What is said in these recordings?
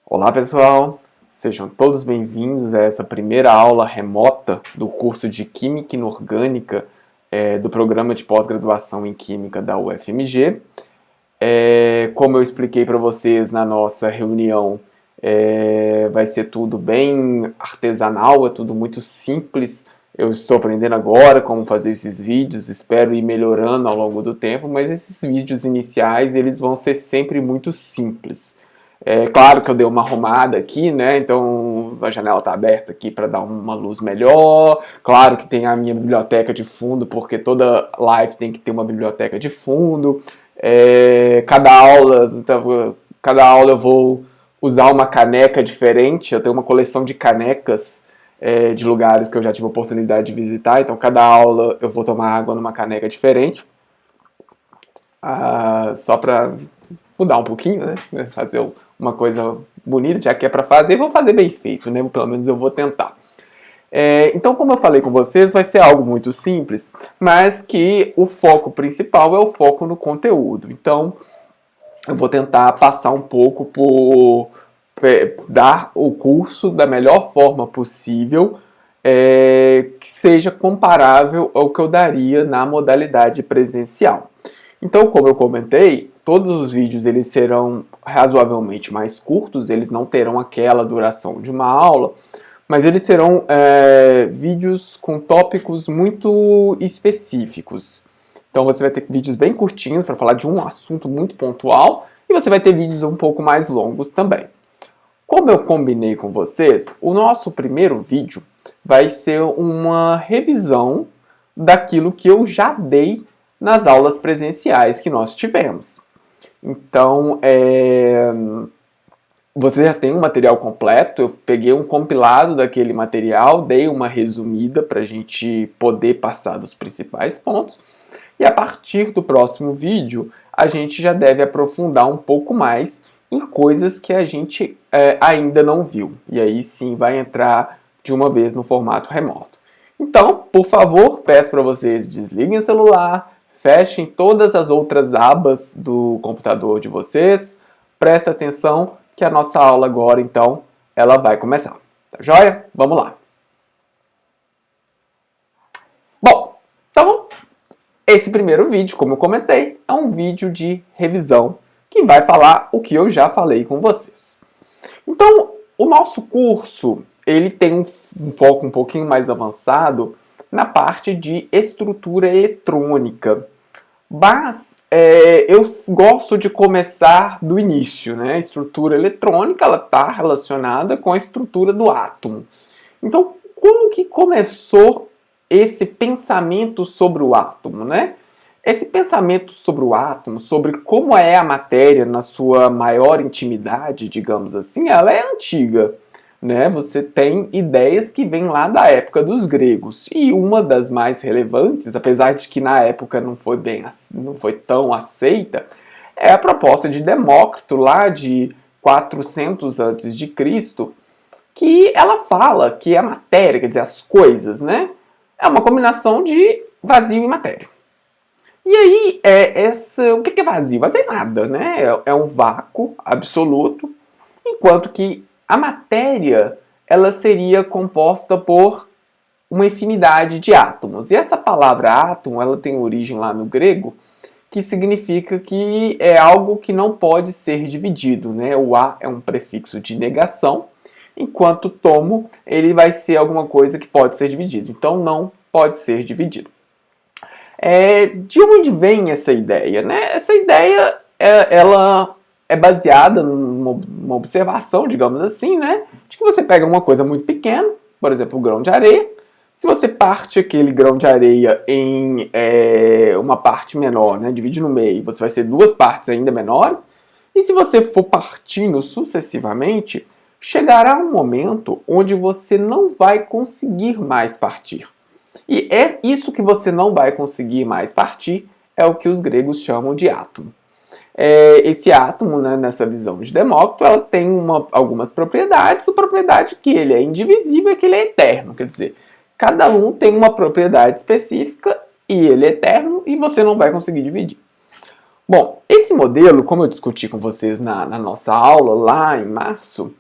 Olá pessoal, sejam todos bem-vindos a essa primeira aula remota do curso de Química Inorgânica do programa de pós-graduação em Química da UFMG. Como eu expliquei para vocês na nossa reunião, vai ser tudo bem artesanal, é tudo muito simples. Eu estou aprendendo agora como fazer esses vídeos, espero ir melhorando ao longo do tempo, mas esses vídeos iniciais eles vão ser sempre muito simples. É claro que eu dei uma arrumada aqui, né? Então a janela está aberta aqui para dar uma luz melhor. Claro que tem a minha biblioteca de fundo, porque toda live tem que ter uma biblioteca de fundo. Cada aula eu vou usar uma caneca diferente. Eu tenho uma coleção de canecas de lugares que eu já tive a oportunidade de visitar. Então cada aula eu vou tomar água numa caneca diferente. Só para mudar um pouquinho, né? Fazer uma coisa bonita, já que é para fazer, vou fazer bem feito, né? Pelo menos eu vou tentar. Então, como eu falei com vocês, vai ser algo muito simples, mas que o foco principal é o foco no conteúdo. Então, eu vou tentar passar um pouco por dar o curso da melhor forma possível, que seja comparável ao que eu daria na modalidade presencial. Então, como eu comentei, todos os vídeos eles serão razoavelmente mais curtos, eles não terão aquela duração de uma aula, mas eles serão vídeos com tópicos muito específicos. Então você vai ter vídeos bem curtinhos para falar de um assunto muito pontual e você vai ter vídeos um pouco mais longos também. Como eu combinei com vocês, o nosso primeiro vídeo vai ser uma revisão daquilo que eu já dei nas aulas presenciais que nós tivemos. Então, você já tem um material completo, eu peguei um compilado daquele material, dei uma resumida para a gente poder passar dos principais pontos, e a partir do próximo vídeo, a gente já deve aprofundar um pouco mais em coisas que a gente ainda não viu, e aí sim vai entrar de uma vez no formato remoto. Então, por favor, peço para vocês desliguem o celular, fechem todas as outras abas do computador de vocês, presta atenção que a nossa aula agora, então, ela vai começar. Tá joia? Vamos lá. Bom, então, esse primeiro vídeo, como eu comentei, é um vídeo de revisão que vai falar o que eu já falei com vocês. Então, o nosso curso, ele tem um foco um pouquinho mais avançado na parte de estrutura eletrônica. Mas eu gosto de começar do início, né? A estrutura eletrônica ela está relacionada com a estrutura do átomo. Então, como que começou esse pensamento sobre o átomo, né? Esse pensamento sobre o átomo, sobre como é a matéria na sua maior intimidade, digamos assim, ela é antiga. Né? Você tem ideias que vêm lá da época dos gregos. E uma das mais relevantes, apesar de que na época não foi tão aceita, é a proposta de Demócrito, lá de 400 a.C., que ela fala que a matéria, quer dizer, as coisas, né, é uma combinação de vazio e matéria. E aí, o que é vazio? Vazio é nada, né? É um vácuo absoluto, enquanto que a matéria ela seria composta por uma infinidade de átomos. E essa palavra átomo ela tem origem lá no grego, que significa que é algo que não pode ser dividido. Né? O A é um prefixo de negação, enquanto tomo ele vai ser alguma coisa que pode ser dividido. Então não pode ser dividido. De onde vem essa ideia? Né? Essa ideia ela é baseada numa observação, digamos assim, né? De que você pega uma coisa muito pequena, por exemplo, um grão de areia. Se você parte aquele grão de areia em uma parte menor, né? Divide no meio, você vai ser duas partes ainda menores. E se você for partindo sucessivamente, chegará um momento onde você não vai conseguir mais partir. E é isso que você não vai conseguir mais partir, é o que os gregos chamam de átomo. Esse átomo, né, nessa visão de Demócrito, ela tem algumas propriedades. A propriedade que ele é indivisível é que ele é eterno. Quer dizer, cada um tem uma propriedade específica e ele é eterno e você não vai conseguir dividir. Bom, esse modelo, como eu discuti com vocês na nossa aula lá em março,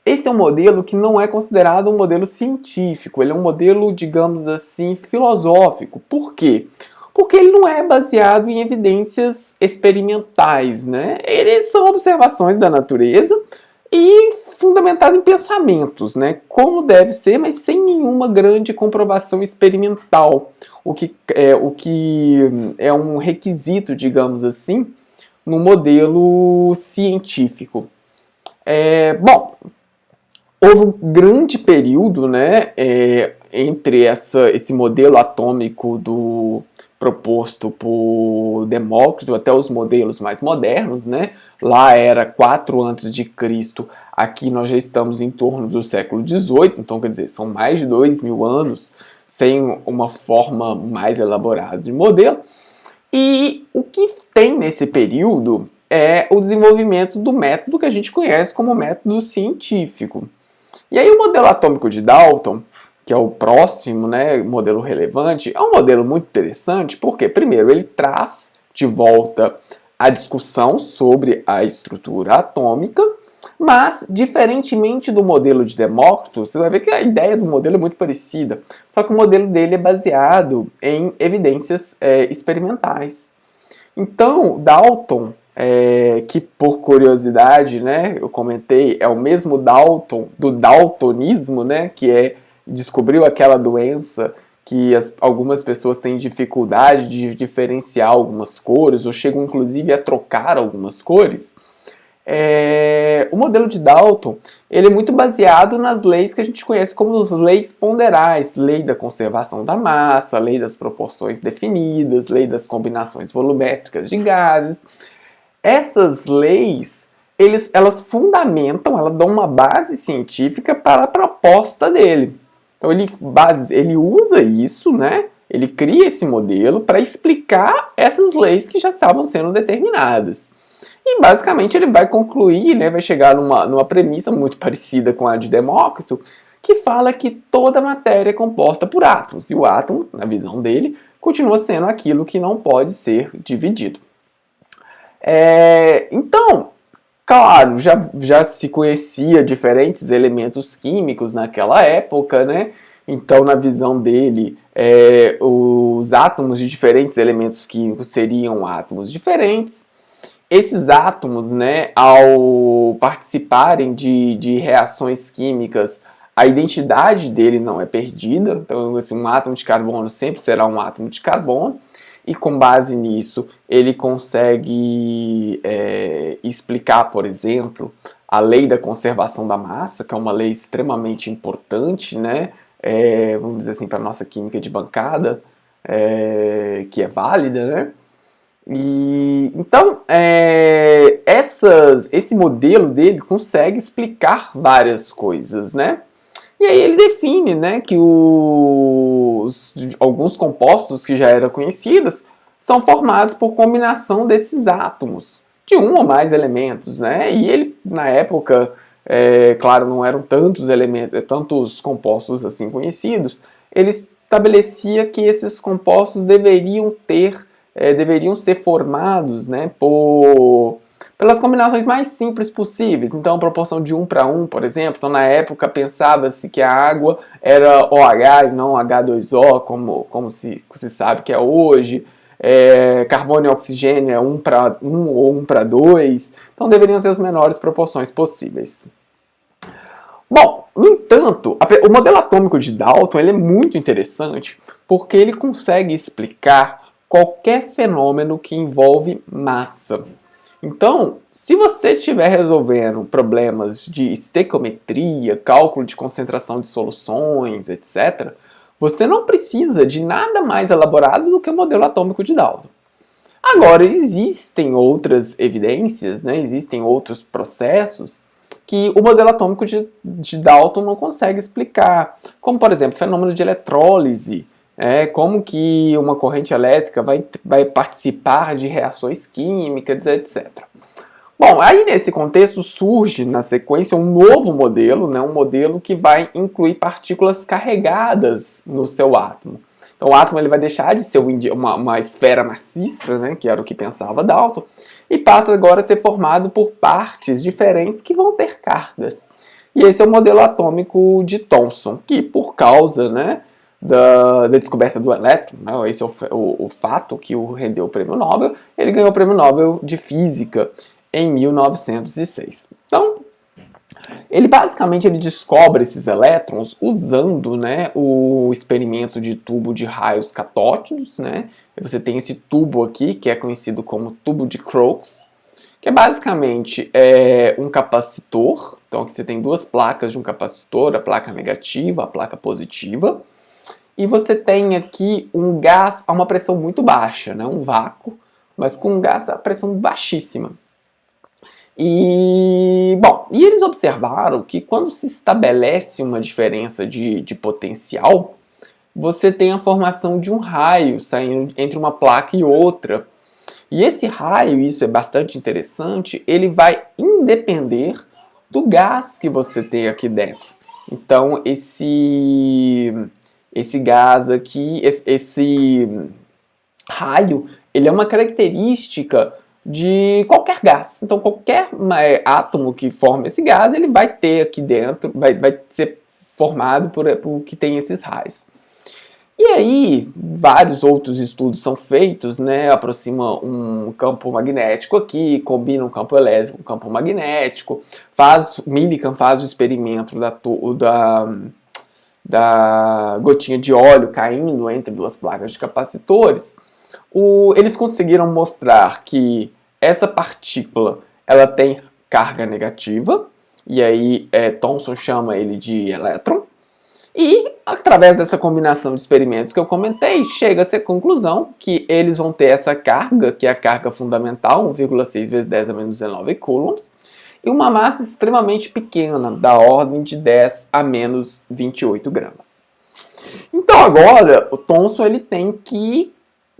esse é um modelo que não é considerado um modelo científico, ele é um modelo, digamos assim, filosófico. Por quê? Porque ele não é baseado em evidências experimentais, né? Eles são observações da natureza e fundamentado em pensamentos, né? Como deve ser, mas sem nenhuma grande comprovação experimental, o que é um requisito, digamos assim, no modelo científico. Bom, houve um grande período, né, entre esse modelo atômico proposto por Demócrito até os modelos mais modernos, né? Lá era 4 a.C., aqui nós já estamos em torno do século XVIII, então quer dizer, são mais de 2.000 anos sem uma forma mais elaborada de modelo. E o que tem nesse período é o desenvolvimento do método que a gente conhece como método científico. E aí o modelo atômico de Dalton, que é o próximo, né, modelo relevante, é um modelo muito interessante porque, primeiro, ele traz de volta a discussão sobre a estrutura atômica, mas, diferentemente do modelo de Demócrito, você vai ver que a ideia do modelo é muito parecida, só que o modelo dele é baseado em evidências experimentais. Então, Dalton, que por curiosidade, né, eu comentei, é o mesmo Dalton do daltonismo, né, que descobriu aquela doença que algumas pessoas têm dificuldade de diferenciar algumas cores, ou chegam inclusive a trocar algumas cores. O modelo de Dalton ele é muito baseado nas leis que a gente conhece como as leis ponderais, lei da conservação da massa, lei das proporções definidas, lei das combinações volumétricas de gases. Essas leis, elas fundamentam, elas dão uma base científica para a proposta dele. Então ele usa isso, né? Ele cria esse modelo para explicar essas leis que já estavam sendo determinadas. E basicamente ele vai concluir, né, vai chegar numa premissa muito parecida com a de Demócrito, que fala que toda matéria é composta por átomos. E o átomo, na visão dele, continua sendo aquilo que não pode ser dividido. Então, claro, já se conhecia diferentes elementos químicos naquela época, né? Então, na visão dele, os átomos de diferentes elementos químicos seriam átomos diferentes. Esses átomos, né, ao participarem de reações químicas, a identidade dele não é perdida. Então, assim, um átomo de carbono sempre será um átomo de carbono. E com base nisso, ele consegue explicar, por exemplo, a lei da conservação da massa, que é uma lei extremamente importante, né? Vamos dizer assim, para a nossa química de bancada, que é válida, né? E, então, esse modelo dele consegue explicar várias coisas, né? E aí ele define, né, que alguns compostos que já eram conhecidos são formados por combinação desses átomos, de um ou mais elementos, né? E ele, na época, claro, não eram tantos elementos, tantos compostos assim conhecidos, ele estabelecia que esses compostos deveriam ser formados, né, pelas combinações mais simples possíveis. Então, proporção de 1 para 1, por exemplo. Então, na época, pensava-se que a água era OH e não H2O, como se sabe que é hoje. Carbono e oxigênio é 1 para 1 ou 1 para 2. Então, deveriam ser as menores proporções possíveis. Bom, no entanto, o modelo atômico de Dalton ele é muito interessante porque ele consegue explicar qualquer fenômeno que envolve massa. Então, se você estiver resolvendo problemas de estequiometria, cálculo de concentração de soluções, etc., você não precisa de nada mais elaborado do que o modelo atômico de Dalton. Agora, existem outras evidências, né? Existem outros processos que o modelo atômico de Dalton não consegue explicar, como, por exemplo, fenômeno de eletrólise, como que uma corrente elétrica vai participar de reações químicas, etc. Bom, aí nesse contexto surge na sequência um novo modelo, né, um modelo que vai incluir partículas carregadas no seu átomo. Então o átomo ele vai deixar de ser uma esfera maciça, né, que era o que pensava Dalton, e passa agora a ser formado por partes diferentes que vão ter cargas. E esse é o modelo atômico de Thomson, que por causa, né, da descoberta do elétron, né, esse é o fato que o rendeu o prêmio Nobel, ele ganhou o prêmio Nobel de Física em 1906. Então, ele basicamente descobre esses elétrons usando, né, o experimento de tubo de raios catóticos, né? Você tem esse tubo aqui, que é conhecido como tubo de Crookes, que é basicamente um capacitor. Então aqui você tem duas placas de um capacitor, a placa negativa, a placa positiva. E você tem aqui um gás a uma pressão muito baixa, né, um vácuo, mas com um gás a pressão baixíssima. E eles observaram que quando se estabelece uma diferença de potencial, você tem a formação de um raio saindo entre uma placa e outra. E esse raio, isso é bastante interessante, ele vai independer do gás que você tem aqui dentro. Então, esse gás aqui, esse raio, ele é uma característica de qualquer gás. Então, qualquer átomo que forma esse gás, ele vai ter aqui dentro, vai ser formado por que tem esses raios. E aí, vários outros estudos são feitos, né? Aproxima um campo magnético aqui, combina um campo elétrico com um campo magnético, Millikan faz o experimento da gotinha de óleo caindo entre duas placas de capacitores. Eles conseguiram mostrar que essa partícula ela tem carga negativa, e aí Thomson chama ele de elétron, e através dessa combinação de experimentos que eu comentei, chega-se à conclusão que eles vão ter essa carga, que é a carga fundamental, 1,6 vezes 10 a menos 19 coulombs, e uma massa extremamente pequena, da ordem de 10 a menos 28 gramas. Então agora, o Thomson ele tem que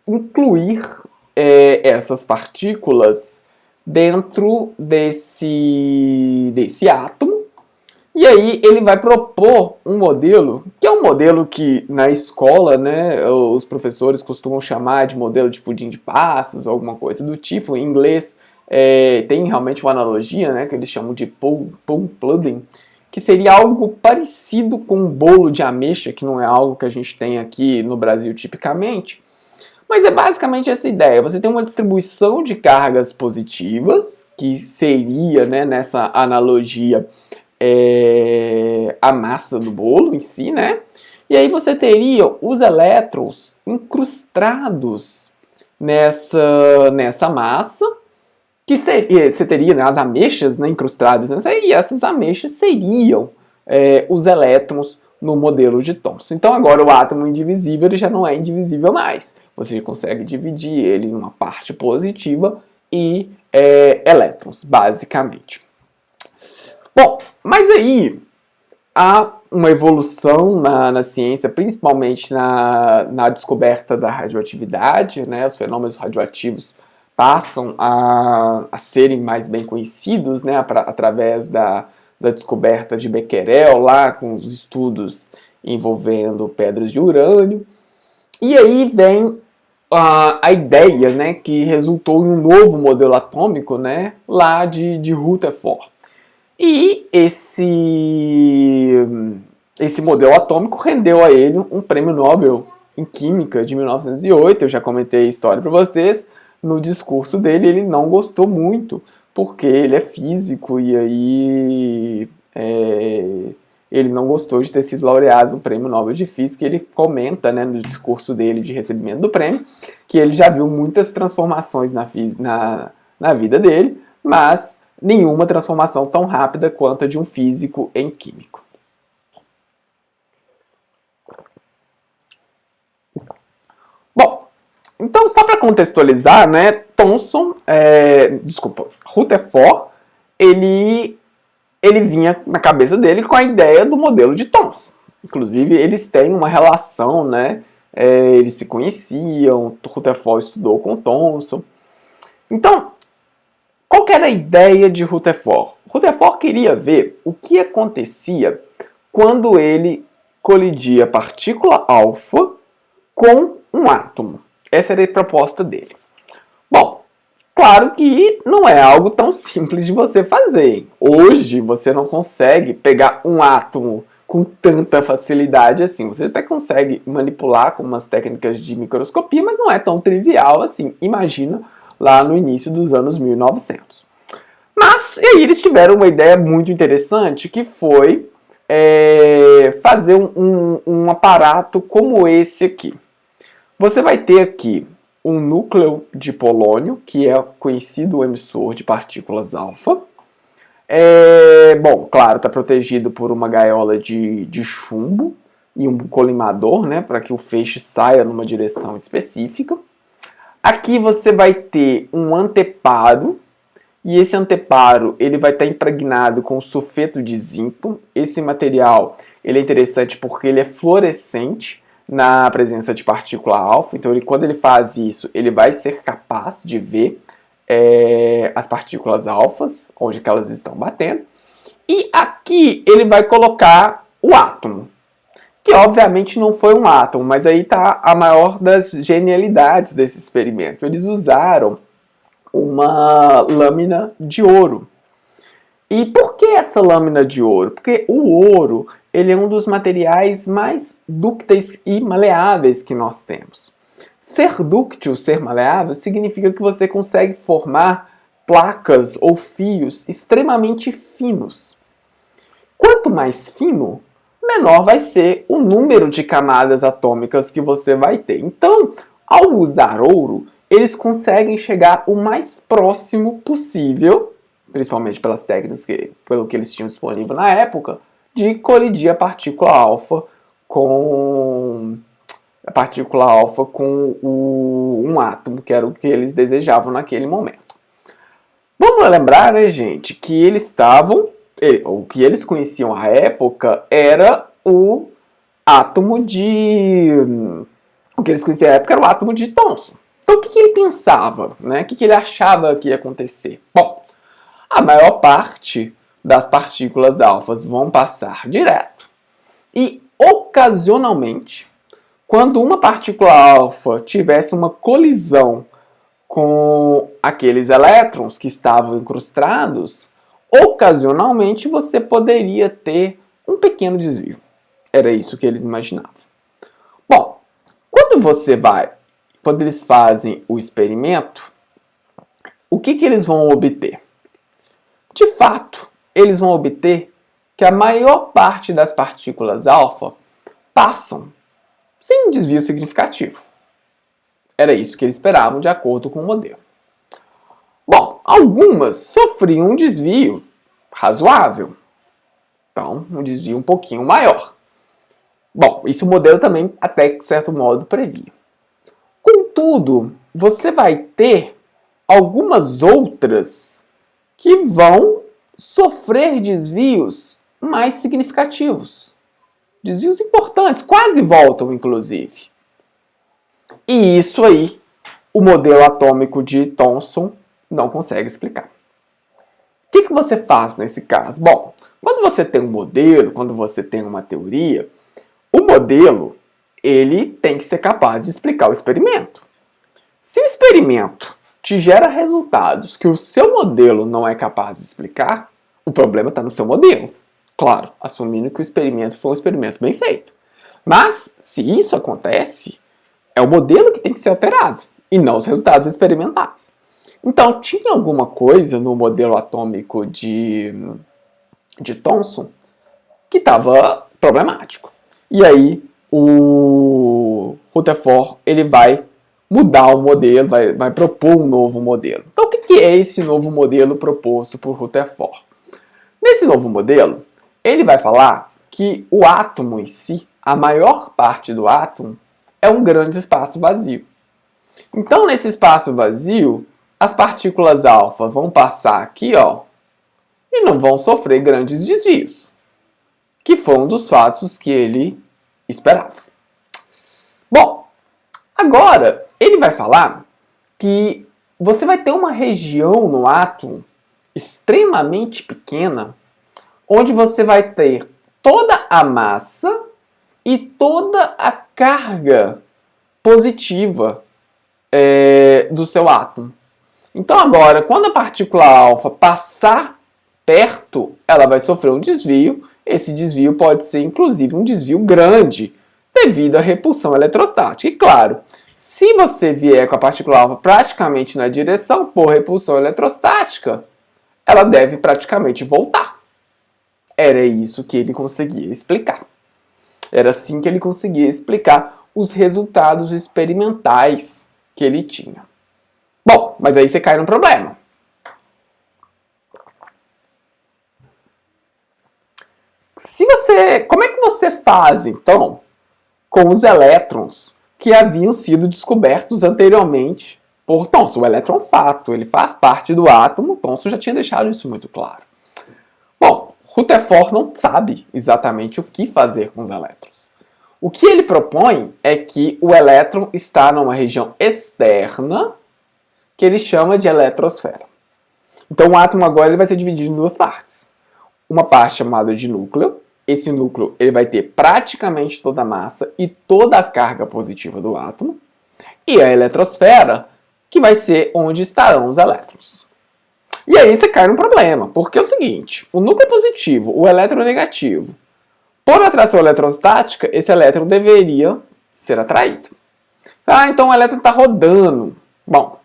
incluir essas partículas dentro desse átomo, e aí ele vai propor um modelo, que é um modelo que na escola, né, os professores costumam chamar de modelo de pudim de passas, ou alguma coisa do tipo. Em inglês tem realmente uma analogia, né, que eles chamam de plum pudding, que seria algo parecido com um bolo de ameixa, que não é algo que a gente tem aqui no Brasil tipicamente. Mas é basicamente essa ideia. Você tem uma distribuição de cargas positivas, que seria, né, nessa analogia, a massa do bolo em si, né? E aí você teria os elétrons incrustados nessa massa, que você teria, né, as ameixas, né, incrustadas nessa, e essas ameixas seriam os elétrons no modelo de Thomson. Então agora o átomo indivisível ele já não é indivisível mais. Você consegue dividir ele em uma parte positiva e elétrons, basicamente. Bom, mas aí há uma evolução na ciência, principalmente na descoberta da radioatividade, né? Os fenômenos radioativos passam a serem mais bem conhecidos, né? Através da descoberta de Becquerel, lá com os estudos envolvendo pedras de urânio. E aí vem a ideia, né, que resultou em um novo modelo atômico, né, lá de Rutherford. E esse modelo atômico rendeu a ele um prêmio Nobel em Química de 1908. Eu já comentei a história para vocês. No discurso dele, ele não gostou muito, porque ele é físico e aí ele não gostou de ter sido laureado no prêmio Nobel de Física. E ele comenta, né, no discurso dele de recebimento do prêmio, que ele já viu muitas transformações na vida dele, mas nenhuma transformação tão rápida quanto a de um físico em químico. Bom, então só para contextualizar, né, Rutherford, ele vinha na cabeça dele com a ideia do modelo de Thomson. Inclusive, eles têm uma relação, né, eles se conheciam, Rutherford estudou com Thomson. Então, qual que era a ideia de Rutherford? Rutherford queria ver o que acontecia quando ele colidia a partícula alfa com um átomo. Essa era a proposta dele. Bom, claro que não é algo tão simples de você fazer. Hoje você não consegue pegar um átomo com tanta facilidade assim. Você até consegue manipular com umas técnicas de microscopia, mas não é tão trivial assim. Imagina lá no início dos anos 1900. Mas e aí eles tiveram uma ideia muito interessante que foi fazer um aparato como esse aqui. Você vai ter aqui um núcleo de polônio, que é conhecido o emissor de partículas alfa. Bom, claro, está protegido por uma gaiola de chumbo e um colimador, né, para que o feixe saia numa direção específica. Aqui você vai ter um anteparo, e esse anteparo ele vai estar impregnado com sulfeto de zinco. Esse material ele é interessante porque ele é fluorescente na presença de partícula alfa, então quando ele faz isso, ele vai ser capaz de ver as partículas alfas, onde que elas estão batendo. E aqui ele vai colocar o átomo, que obviamente não foi um átomo, mas aí está a maior das genialidades desse experimento. Eles usaram uma lâmina de ouro. E por que essa lâmina de ouro? Porque o ouro ele é um dos materiais mais dúcteis e maleáveis que nós temos. Ser dúctil, ser maleável, significa que você consegue formar placas ou fios extremamente finos. Quanto mais fino, menor vai ser o número de camadas atômicas que você vai ter. Então, ao usar ouro, eles conseguem chegar o mais próximo possível, principalmente pelas técnicas pelo que eles tinham disponível na época, de colidir a partícula alfa com um átomo, que era o que eles desejavam naquele momento. Vamos lembrar, né, gente, que o que eles conheciam à época era o que eles conheciam à época era o átomo de Thomson. Então, o que ele pensava, né? O que ele achava que ia acontecer? Bom, a maior parte das partículas alfas vão passar direto e, ocasionalmente, quando uma partícula alfa tivesse uma colisão com aqueles elétrons que estavam incrustados, ocasionalmente você poderia ter um pequeno desvio. Era isso que eles imaginavam. Bom, quando eles fazem o experimento, o que eles vão obter? De fato, eles vão obter que a maior parte das partículas alfa passam sem um desvio significativo. Era isso que eles esperavam de acordo com o modelo. Bom, algumas sofriam um desvio razoável. Então, um desvio um pouquinho maior. Bom, isso o modelo também, até de certo modo, previa. Contudo, você vai ter algumas outras que vão sofrer desvios mais significativos. Desvios importantes, quase voltam, inclusive. E isso aí, o modelo atômico de Thomson não consegue explicar. O que você faz nesse caso? Bom, quando você tem um modelo, quando você tem uma teoria, o modelo ele tem que ser capaz de explicar o experimento. Se o experimento te gera resultados que o seu modelo não é capaz de explicar, o problema está no seu modelo. Claro, assumindo que o experimento foi um experimento bem feito. Mas, se isso acontece, é o modelo que tem que ser alterado, e não os resultados experimentais. Então, tinha alguma coisa no modelo atômico de Thomson que estava problemático. E aí, o Rutherford ele vai mudar o modelo, vai propor um novo modelo. Então, o que é esse novo modelo proposto por Rutherford? Nesse novo modelo, ele vai falar que o átomo em si, a maior parte do átomo, é um grande espaço vazio. Então, nesse espaço vazio, as partículas alfa vão passar aqui, ó, e não vão sofrer grandes desvios, que foi um dos fatos que ele esperava. Bom, agora ele vai falar que você vai ter uma região no átomo extremamente pequena, onde você vai ter toda a massa e toda a carga positiva do seu átomo. Então agora, quando a partícula alfa passar perto, ela vai sofrer um desvio. Esse desvio pode ser, inclusive, um desvio grande, devido à repulsão eletrostática. E claro, se você vier com a partícula alfa praticamente na direção por repulsão eletrostática, ela deve praticamente voltar. Era isso que ele conseguia explicar. Era assim que ele conseguia explicar os resultados experimentais que ele tinha. Bom, mas aí você cai num problema. Como é que você faz, então, com os elétrons que haviam sido descobertos anteriormente por Thomson? O elétron é um fato, ele faz parte do átomo, Thomson já tinha deixado isso muito claro. Bom, Rutherford não sabe exatamente o que fazer com os elétrons. O que ele propõe é que o elétron está numa região externa, que ele chama de eletrosfera. Então o átomo agora ele vai ser dividido em duas partes. Uma parte chamada de núcleo. Esse núcleo ele vai ter praticamente toda a massa e toda a carga positiva do átomo. E a eletrosfera, que vai ser onde estarão os elétrons. E aí você cai num problema, porque é o seguinte, o núcleo positivo, o elétron negativo, por atração eletrostática, esse elétron deveria ser atraído. Ah, então o elétron está rodando. Bom,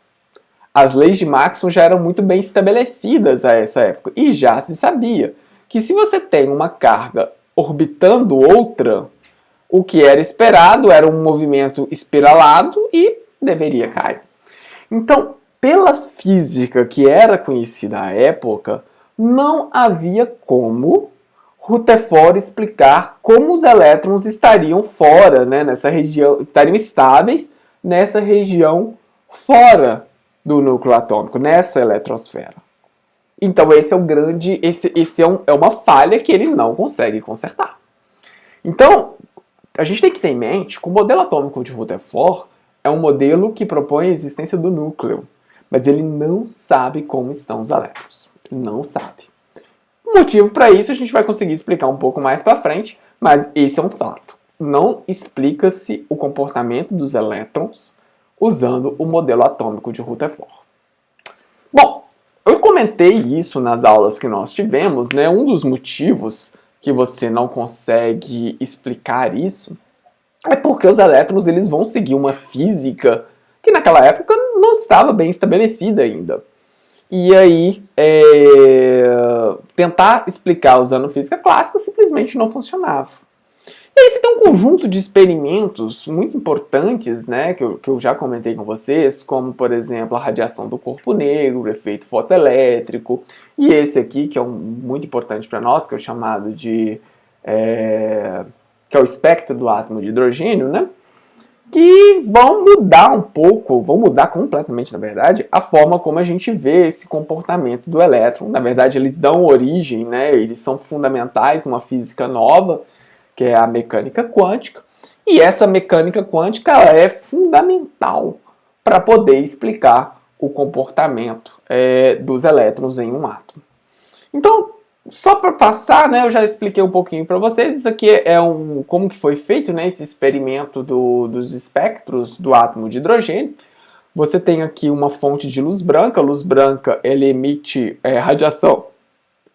as leis de Maxwell já eram muito bem estabelecidas a essa época, e já se sabia que se você tem uma carga orbitando outra, o que era esperado era um movimento espiralado e deveria cair. Então, pela física que era conhecida à época, não havia como Rutherford explicar como os elétrons estariam fora, né, nessa região, estariam estáveis nessa região fora do núcleo atômico, nessa eletrosfera. Então esse é o grande, é uma falha que ele não consegue consertar. Então, a gente tem que ter em mente que o modelo atômico de Rutherford é um modelo que propõe a existência do núcleo, mas ele não sabe como estão os elétrons. Ele não sabe. O motivo para isso a gente vai conseguir explicar um pouco mais para frente, mas esse é um fato. Não explica-se o comportamento dos elétrons usando o modelo atômico de Rutherford. Bom, eu comentei isso nas aulas que nós tivemos, né? Um dos motivos que você não consegue explicar isso é porque os elétrons eles vão seguir uma física que naquela época não estava bem estabelecida ainda. E aí, tentar explicar usando física clássica simplesmente não funcionava. E aí você tem um conjunto de experimentos muito importantes, né, que eu já comentei com vocês, como, por exemplo, a radiação do corpo negro, o efeito fotoelétrico, e esse aqui, que é muito importante para nós, que é o chamado de... que é o espectro do átomo de hidrogênio, né, que vão mudar um pouco, vão mudar completamente, na verdade, a forma como a gente vê esse comportamento do elétron. Na verdade, eles dão origem, né, eles são fundamentais numa física nova, que é a mecânica quântica, e essa mecânica quântica ela é fundamental para poder explicar o comportamento dos elétrons em um átomo. Então, só para passar, né, eu já expliquei um pouquinho para vocês, isso aqui é como que foi feito, né, esse experimento dos espectros do átomo de hidrogênio. Você tem aqui uma fonte de luz branca, ela emite radiação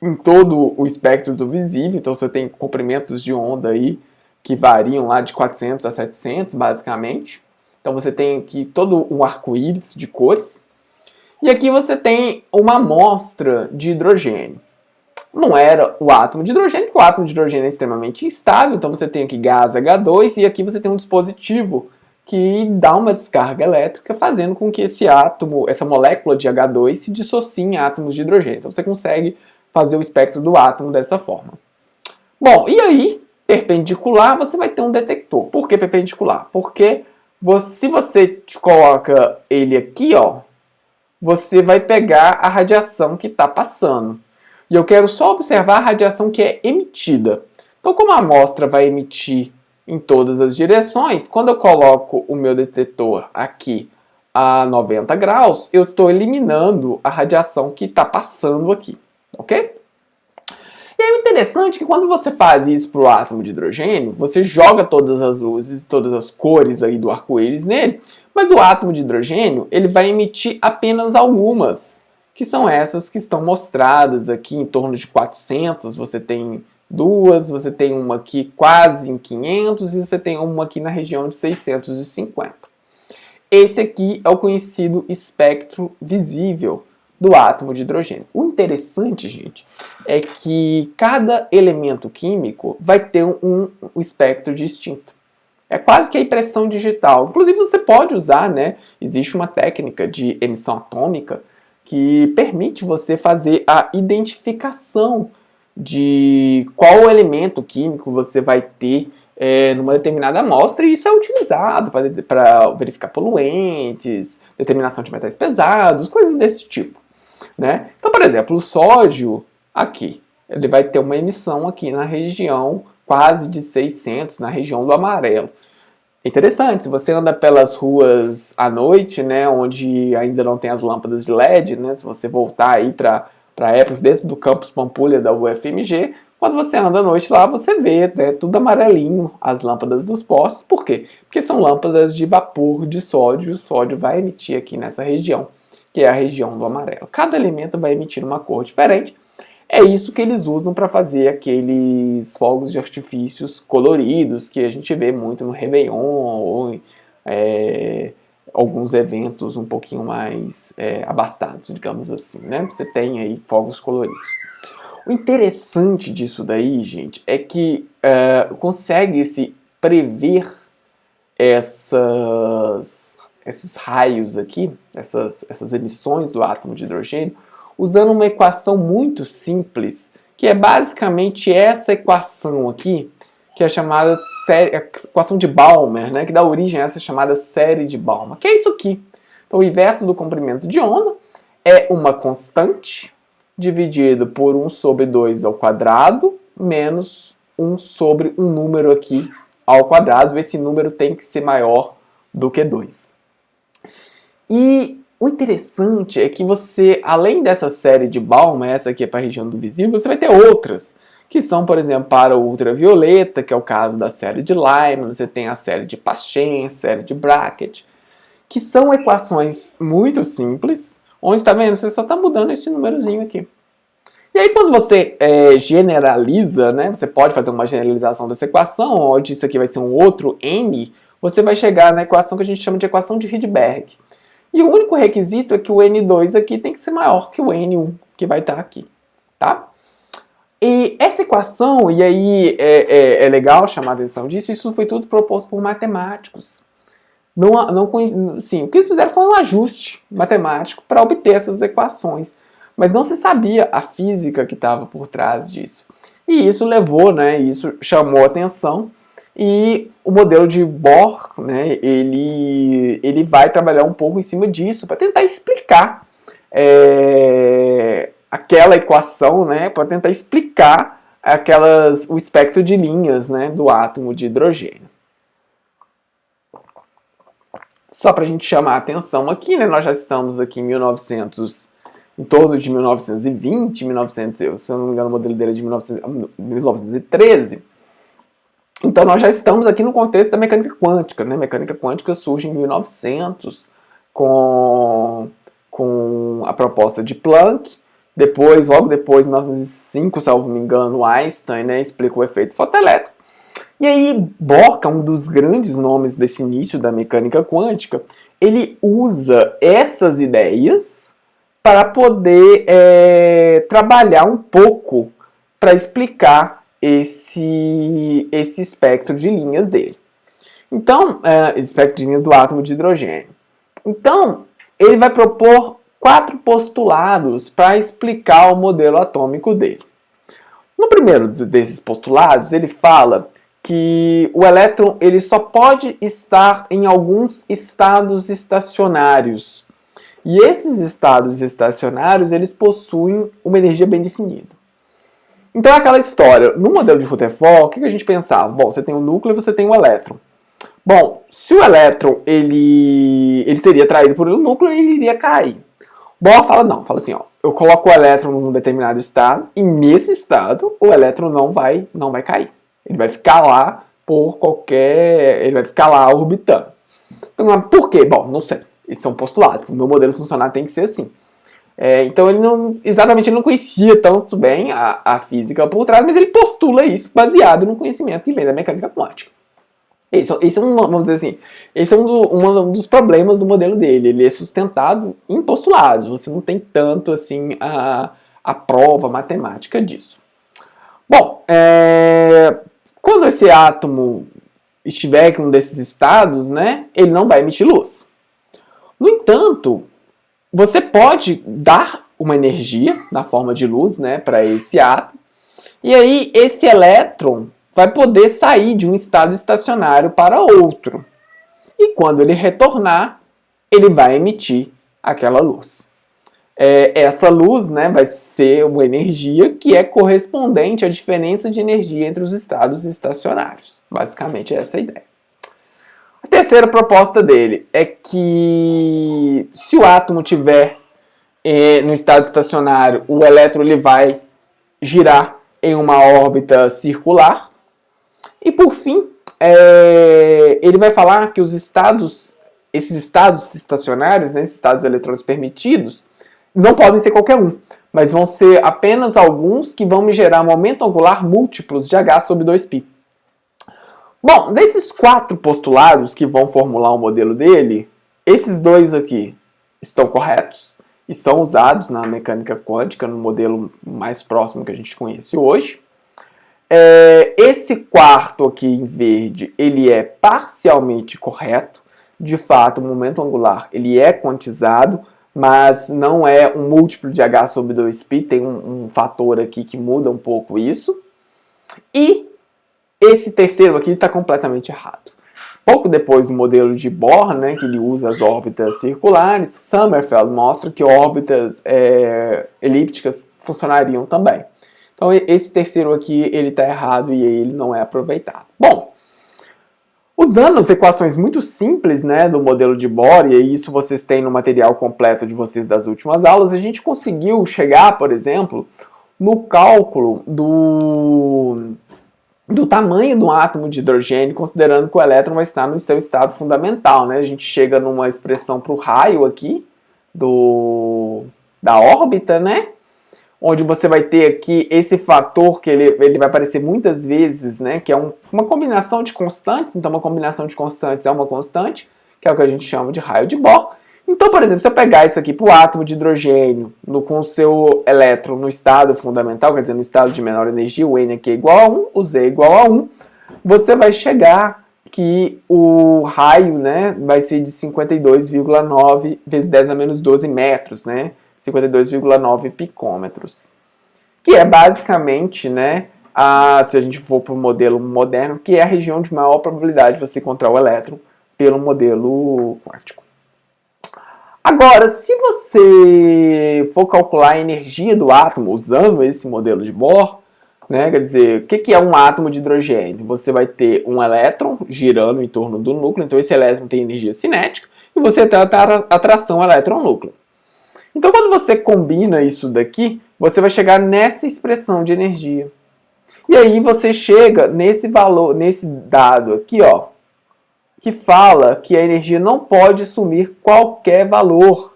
em todo o espectro do visível, então você tem comprimentos de onda aí que variam lá de 400 a 700, basicamente. Então você tem aqui todo um arco-íris de cores. E aqui você tem uma amostra de hidrogênio. Não era o átomo de hidrogênio, porque o átomo de hidrogênio é extremamente instável, então você tem aqui gás H2 e aqui você tem um dispositivo que dá uma descarga elétrica, fazendo com que esse átomo, essa molécula de H2 se dissocie em átomos de hidrogênio. Então você consegue fazer o espectro do átomo dessa forma. Bom, e aí, perpendicular, você vai ter um detector. Por que perpendicular? Porque se você coloca ele aqui, ó, você vai pegar a radiação que está passando. E eu quero só observar a radiação que é emitida. Então, como a amostra vai emitir em todas as direções, quando eu coloco o meu detector aqui a 90 graus, eu estou eliminando a radiação que está passando aqui. Ok? E aí o interessante que quando você faz isso para o átomo de hidrogênio, você joga todas as luzes, todas as cores aí do arco-íris nele, mas o átomo de hidrogênio ele vai emitir apenas algumas, que são essas que estão mostradas aqui em torno de 400, você tem duas, você tem uma aqui quase em 500 e você tem uma aqui na região de 650. Esse aqui é o conhecido espectro visível do átomo de hidrogênio. O interessante, gente, é que cada elemento químico vai ter um espectro distinto. É quase que a impressão digital. Inclusive, você pode usar, né? Existe uma técnica de emissão atômica que permite você fazer a identificação de qual elemento químico você vai ter numa determinada amostra, e isso é utilizado para verificar poluentes, determinação de metais pesados, coisas desse tipo. Né? Então, por exemplo, o sódio aqui, ele vai ter uma emissão aqui na região quase de 600, na região do amarelo. Interessante, se você anda pelas ruas à noite, né, onde ainda não tem as lâmpadas de LED, né, se você voltar aí para épocas dentro do campus Pampulha da UFMG, quando você anda à noite lá, você vê, né, tudo amarelinho, as lâmpadas dos postes. Por quê? Porque são lâmpadas de vapor de sódio, e o sódio vai emitir aqui nessa região, que é a região do amarelo. Cada elemento vai emitir uma cor diferente. É isso que eles usam para fazer aqueles fogos de artifícios coloridos que a gente vê muito no Réveillon ou alguns eventos um pouquinho mais abastados, digamos assim, né? Você tem aí fogos coloridos. O interessante disso daí, gente, é que consegue-se prever esses raios aqui, essas emissões do átomo de hidrogênio, usando uma equação muito simples, que é basicamente essa equação aqui, que é chamada equação de Balmer, né, que dá origem a essa chamada série de Balmer, que é isso aqui. Então, o inverso do comprimento de onda é uma constante dividido por 1 sobre 2 ao quadrado, menos 1 sobre um número aqui ao quadrado. Esse número tem que ser maior do que 2. E o interessante é que você, além dessa série de Balmer, essa aqui é para a região do visível, você vai ter outras, que são, por exemplo, para o ultravioleta, que é o caso da série de Lyman, você tem a série de Paschen, série de Brackett, que são equações muito simples, onde, está vendo, você só está mudando esse númerozinho aqui. E aí, quando você generaliza, né, você pode fazer uma generalização dessa equação, onde isso aqui vai ser um outro M, você vai chegar na equação que a gente chama de equação de Rydberg. E o único requisito é que o N2 aqui tem que ser maior que o N1, que vai estar aqui, tá? E essa equação, e aí é legal chamar a atenção disso, isso foi tudo proposto por matemáticos. Sim, o que eles fizeram foi um ajuste matemático para obter essas equações, mas não se sabia a física que estava por trás disso. E isso levou, né, isso chamou a atenção. E o modelo de Bohr, né, ele vai trabalhar um pouco em cima disso para tentar explicar aquela equação, né, para tentar explicar o espectro de linhas, né, do átomo de hidrogênio. Só para a gente chamar a atenção aqui, né, nós já estamos aqui em em torno de 1920, se eu não me engano o modelo dele é de 1913. Então, nós já estamos aqui no contexto da mecânica quântica, né? A mecânica quântica surge em 1900 com a proposta de Planck. Logo depois, em 1905, salvo me engano, Einstein, né, explica o efeito fotoelétrico. E aí, Bohr, que é um dos grandes nomes desse início da mecânica quântica, ele usa essas ideias para poder trabalhar um pouco para explicar esse espectro de linhas dele. Então, espectro de linhas do átomo de hidrogênio. Então, ele vai propor 4 postulados para explicar o modelo atômico dele. No primeiro desses postulados, ele fala que o elétron ele só pode estar em alguns estados estacionários. E esses estados estacionários, eles possuem uma energia bem definida. Então é aquela história, no modelo de Rutherford, o que a gente pensava? Bom, você tem o núcleo e você tem o elétron. Bom, se o elétron ele seria atraído por um núcleo, ele iria cair. Bohr fala não, fala assim, ó, eu coloco o elétron num determinado estado e nesse estado o elétron não vai cair. Ele vai ficar lá ele vai ficar lá orbitando. Então, por quê? Bom, não sei. Isso é um postulado. O meu modelo funcionar tem que ser assim. Então ele não conhecia tanto bem a física por trás, mas ele postula isso baseado no conhecimento que vem da mecânica quântica. Esse é vamos dizer assim, esse é um dos problemas do modelo dele. Ele é sustentado em postulados. Você não tem tanto assim a prova matemática disso. Bom, quando esse átomo estiver em um desses estados, né, ele não vai emitir luz. No entanto, você pode dar uma energia na forma de luz, né, para esse átomo, e aí esse elétron vai poder sair de um estado estacionário para outro. E quando ele retornar, ele vai emitir aquela luz. Essa luz, né, vai ser uma energia que é correspondente à diferença de energia entre os estados estacionários. Basicamente, essa é a ideia. A terceira proposta dele é que se o átomo tiver no estado estacionário, o elétron ele vai girar em uma órbita circular. E por fim, ele vai falar que esses estados estacionários, né, esses estados eletrônicos permitidos, não podem ser qualquer um, mas vão ser apenas alguns que vão me gerar momento angular múltiplos de h sobre 2π. Bom, desses 4 postulados que vão formular o modelo dele, esses 2 aqui estão corretos e são usados na mecânica quântica, no modelo mais próximo que a gente conhece hoje. Esse quarto aqui em verde, ele é parcialmente correto. De fato, o momento angular ele é quantizado, mas não é um múltiplo de h sobre 2π, tem um fator aqui que muda um pouco isso. E esse terceiro aqui está completamente errado. Pouco depois do modelo de Bohr, né, que ele usa as órbitas circulares, Sommerfeld mostra que órbitas elípticas funcionariam também. Então esse terceiro aqui ele está errado e ele não é aproveitado. Bom, usando as equações muito simples, né, do modelo de Bohr, e isso vocês têm no material completo de vocês das últimas aulas, a gente conseguiu chegar, por exemplo, no cálculo do tamanho do átomo de hidrogênio, considerando que o elétron vai estar no seu estado fundamental, né? A gente chega numa expressão para o raio aqui da órbita, né? Onde você vai ter aqui esse fator que ele vai aparecer muitas vezes, né? Que é uma combinação de constantes. Então, uma combinação de constantes é uma constante, que é o que a gente chama de raio de Bohr. Então, por exemplo, se eu pegar isso aqui para o átomo de hidrogênio com o seu elétron no estado fundamental, quer dizer, no estado de menor energia, o N aqui é igual a 1, o Z é igual a 1, você vai chegar que o raio, né, vai ser de 52,9 vezes 10 a menos 12 metros, né, 52,9 picômetros. Que é basicamente, né, se a gente for para o modelo moderno, que é a região de maior probabilidade de você encontrar o elétron pelo modelo quântico. Agora, se você for calcular a energia do átomo usando esse modelo de Bohr, né, quer dizer, o que é um átomo de hidrogênio? Você vai ter um elétron girando em torno do núcleo, então esse elétron tem energia cinética, e você tem a atração elétron-núcleo. Então, quando você combina isso daqui, você vai chegar nessa expressão de energia. E aí você chega nesse valor, nesse dado aqui, ó, que fala que a energia não pode assumir qualquer valor.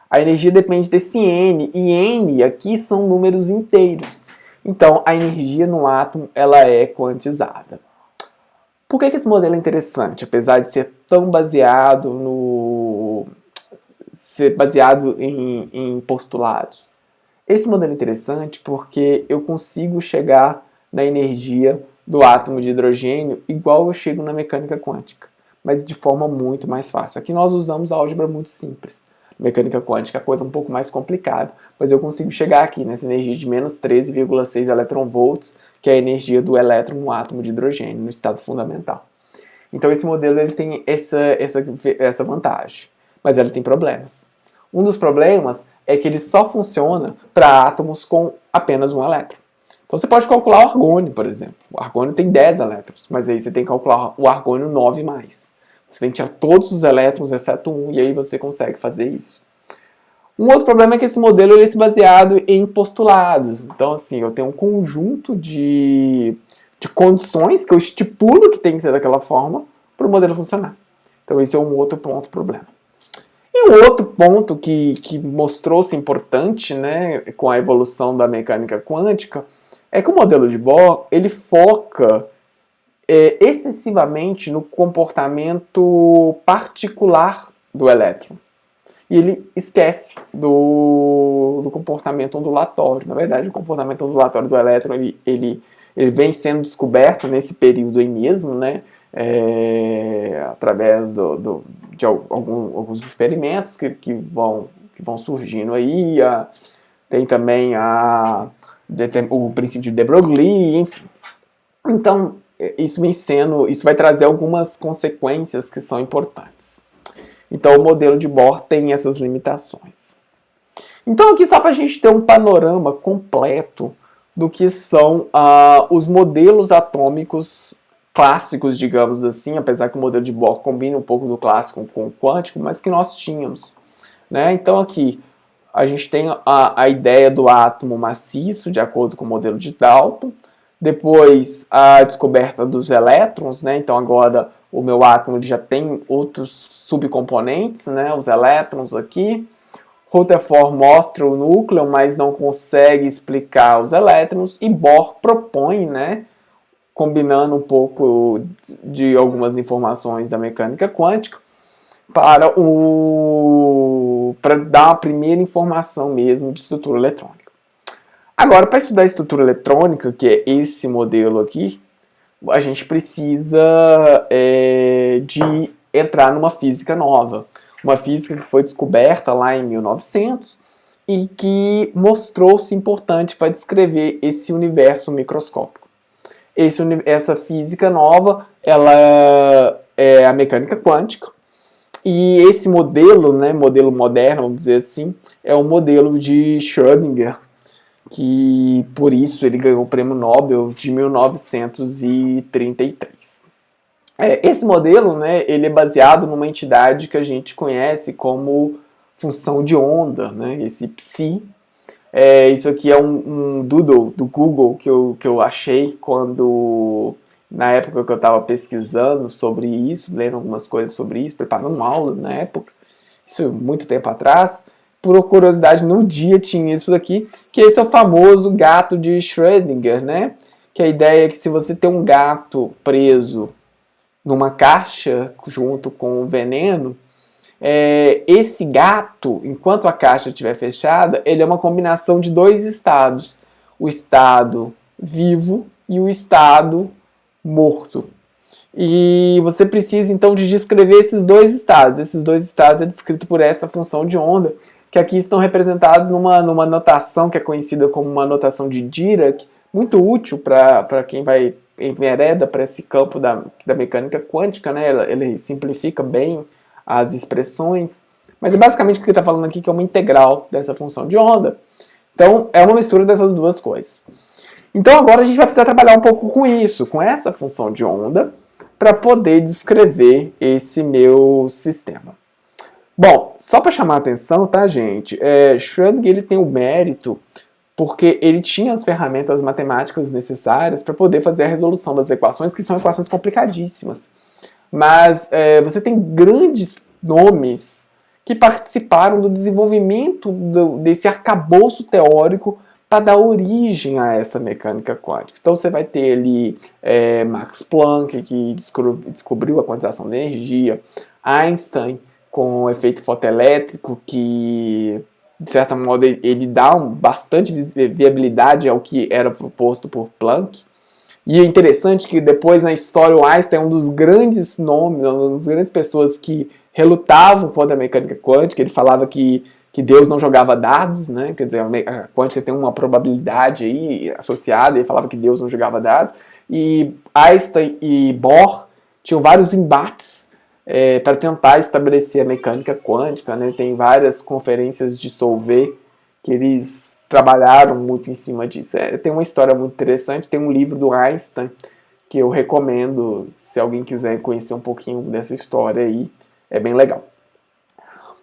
A energia depende desse N, e N aqui são números inteiros. Então, a energia no átomo ela é quantizada. Por que esse modelo é interessante, apesar de ser tão baseado em postulados? Esse modelo é interessante porque eu consigo chegar na energia do átomo de hidrogênio igual eu chego na mecânica quântica, mas de forma muito mais fácil. Aqui nós usamos a álgebra muito simples. Mecânica quântica é a coisa um pouco mais complicada, mas eu consigo chegar aqui nessa energia de menos 13,6 eletronvolts, que é a energia do elétron no átomo de hidrogênio, no estado fundamental. Então esse modelo ele tem essa vantagem, mas ele tem problemas. Um dos problemas é que ele só funciona para átomos com apenas um elétron. Então você pode calcular o argônio, por exemplo. O argônio tem 10 elétrons, mas aí você tem que calcular o argônio 9 mais. Você tem que tirar todos os elétrons, exceto um, e aí você consegue fazer isso. Um outro problema é que esse modelo ele é baseado em postulados. Então, assim, eu tenho um conjunto de condições que eu estipulo que tem que ser daquela forma para o modelo funcionar. Então, esse é um outro problema. E um outro ponto que mostrou-se importante, né, com a evolução da mecânica quântica é que o modelo de Bohr ele foca excessivamente no comportamento particular do elétron. E ele esquece do comportamento ondulatório. Na verdade, o comportamento ondulatório do elétron ele vem sendo descoberto nesse período aí mesmo, né? Através de alguns experimentos que vão surgindo aí. Tem também o princípio de de Broglie, enfim. Então, isso vai trazer algumas consequências que são importantes. Então, o modelo de Bohr tem essas limitações. Então, aqui só para a gente ter um panorama completo do que são os modelos atômicos clássicos, digamos assim, apesar que o modelo de Bohr combina um pouco do clássico com o quântico, mas que nós tínhamos, né? Então, aqui a gente tem a ideia do átomo maciço, de acordo com o modelo de Dalton. Depois, a descoberta dos elétrons, né? Então, agora o meu átomo já tem outros subcomponentes, né? Os elétrons aqui. Rutherford mostra o núcleo, mas não consegue explicar os elétrons. E Bohr propõe, né? Combinando um pouco de algumas informações da mecânica quântica, para dar uma primeira informação mesmo de estrutura eletrônica. Agora, para estudar a estrutura eletrônica, que é esse modelo aqui, a gente precisa de entrar numa física nova. Uma física que foi descoberta lá em 1900 e que mostrou-se importante para descrever esse universo microscópico. Essa física nova, ela é a mecânica quântica. E esse modelo, né, modelo moderno, vamos dizer assim, é o modelo de Schrödinger, que por isso ele ganhou o prêmio Nobel de 1933. Esse modelo, né, ele é baseado numa entidade que a gente conhece como função de onda, né, esse psi. Isso aqui é um doodle do Google que eu achei na época que eu estava pesquisando sobre isso, lendo algumas coisas sobre isso, preparando uma aula na época, isso muito tempo atrás. Por curiosidade, no dia tinha isso daqui, que esse é o famoso gato de Schrödinger, né? Que a ideia é que se você tem um gato preso numa caixa junto com o veneno, esse gato, enquanto a caixa estiver fechada, ele é uma combinação de dois estados. O estado vivo e o estado morto. E você precisa, então, de descrever esses dois estados. Esses dois estados é descrito por essa função de onda, que aqui estão representados numa notação que é conhecida como uma notação de Dirac, muito útil para quem vai envereda para esse campo da mecânica quântica, né? Ele simplifica bem as expressões, mas é basicamente o que ele está falando aqui, que é uma integral dessa função de onda. Então, é uma mistura dessas duas coisas. Então, agora a gente vai precisar trabalhar um pouco com isso, com essa função de onda, para poder descrever esse meu sistema. Bom, só para chamar a atenção, tá, gente? Schrödinger ele tem o mérito porque ele tinha as ferramentas matemáticas necessárias para poder fazer a resolução das equações, que são equações complicadíssimas. Mas você tem grandes nomes que participaram do desenvolvimento desse arcabouço teórico para dar origem a essa mecânica quântica. Então você vai ter ali Max Planck, que descobriu a quantização da energia, Einstein, com o efeito fotoelétrico, que, de certa modo, ele dá bastante viabilidade ao que era proposto por Planck. E é interessante que depois na história o Einstein é um dos grandes nomes, uma das grandes pessoas que relutavam contra a mecânica quântica. Ele falava que Deus não jogava dados, né? Quer dizer, a quântica tem uma probabilidade aí associada, ele falava que Deus não jogava dados. E Einstein e Bohr tinham vários embates para tentar estabelecer a mecânica quântica, né? Tem várias conferências de Solvay que eles trabalharam muito em cima disso. Tem uma história muito interessante, tem um livro do Einstein que eu recomendo, se alguém quiser conhecer um pouquinho dessa história aí, é bem legal.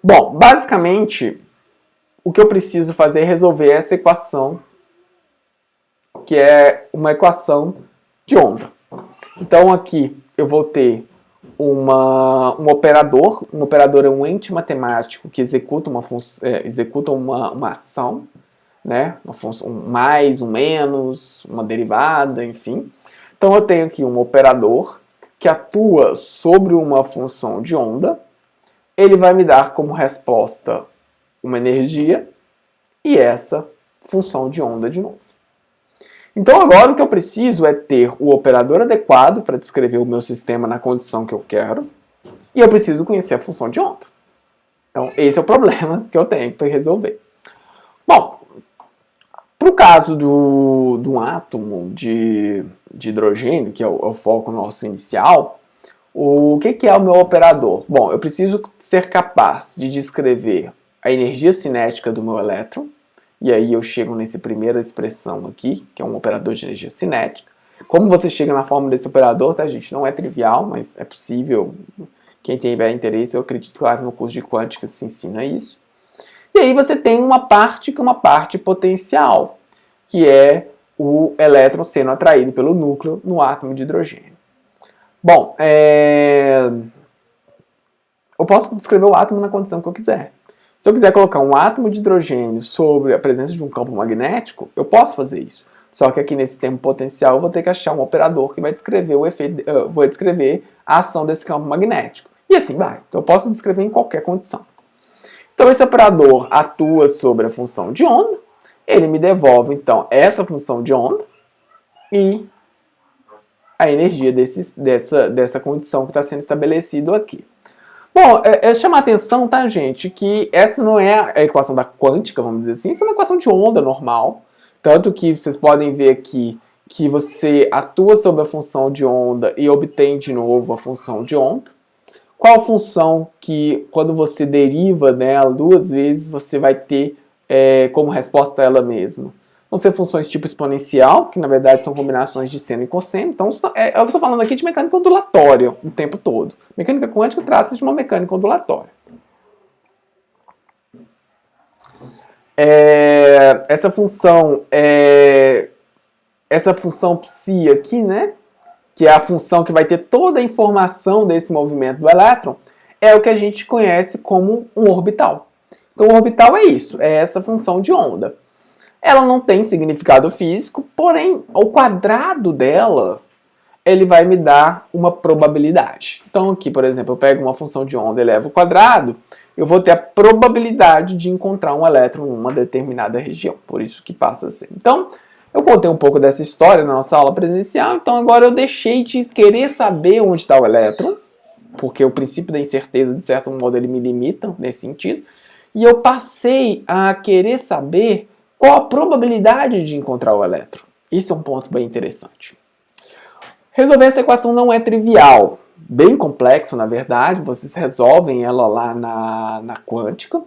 Bom, basicamente, o que eu preciso fazer é resolver essa equação, que é uma equação de onda. Então aqui eu vou ter um operador é um ente matemático que executa uma ação, né? Uma função, um mais, um menos, uma derivada, enfim. Então eu tenho aqui um operador que atua sobre uma função de onda, ele vai me dar como resposta uma energia e essa função de onda de novo. Então agora o que eu preciso é ter o operador adequado para descrever o meu sistema na condição que eu quero, e eu preciso conhecer a função de onda. Então esse é o problema que eu tenho para resolver. Bom, para o caso de um átomo de hidrogênio, que é o foco nosso inicial, o que é o meu operador? Bom, eu preciso ser capaz de descrever a energia cinética do meu elétron, e aí eu chego nessa primeira expressão aqui, que é um operador de energia cinética. Como você chega na fórmula desse operador, tá, gente? Não é trivial, mas é possível. Quem tiver interesse, eu acredito, claro, no curso de quântica se ensina isso. E aí você tem uma parte que é uma parte potencial, que é o elétron sendo atraído pelo núcleo no átomo de hidrogênio. Bom, eu posso descrever o átomo na condição que eu quiser. Se eu quiser colocar um átomo de hidrogênio sobre a presença de um campo magnético, eu posso fazer isso. Só que aqui nesse termo potencial eu vou ter que achar um operador que vai descrever o efeito, vai descrever a ação desse campo magnético. E assim vai. Então eu posso descrever em qualquer condição. Então esse operador atua sobre a função de onda, ele me devolve então essa função de onda e a energia dessa condição que está sendo estabelecido aqui. Bom, chama a atenção, tá, gente, que essa não é a equação da quântica, vamos dizer assim, isso é uma equação de onda normal, tanto que vocês podem ver aqui que você atua sobre a função de onda e obtém de novo a função de onda. Qual função que, quando você deriva dela duas vezes, você vai ter como resposta ela mesma? Vão ser funções tipo exponencial, que na verdade são combinações de seno e cosseno. Então é o que eu estou falando aqui de mecânica ondulatória o tempo todo. Mecânica quântica trata-se de uma mecânica ondulatória. Essa função psi aqui, né? Que é a função que vai ter toda a informação desse movimento do elétron, é o que a gente conhece como um orbital. Então o orbital é isso, é essa função de onda. Ela não tem significado físico, porém, ao quadrado dela, ele vai me dar uma probabilidade. Então aqui, por exemplo, eu pego uma função de onda e elevo ao quadrado, eu vou ter a probabilidade de encontrar um elétron em uma determinada região. Por isso que passa assim. Então, eu contei um pouco dessa história na nossa aula presencial, então agora eu deixei de querer saber onde está o elétron, porque o princípio da incerteza, de certo modo, ele me limita nesse sentido, e eu passei a querer saber qual a probabilidade de encontrar o elétron. Isso é um ponto bem interessante. Resolver essa equação não é trivial, bem complexo na verdade, vocês resolvem ela lá na quântica,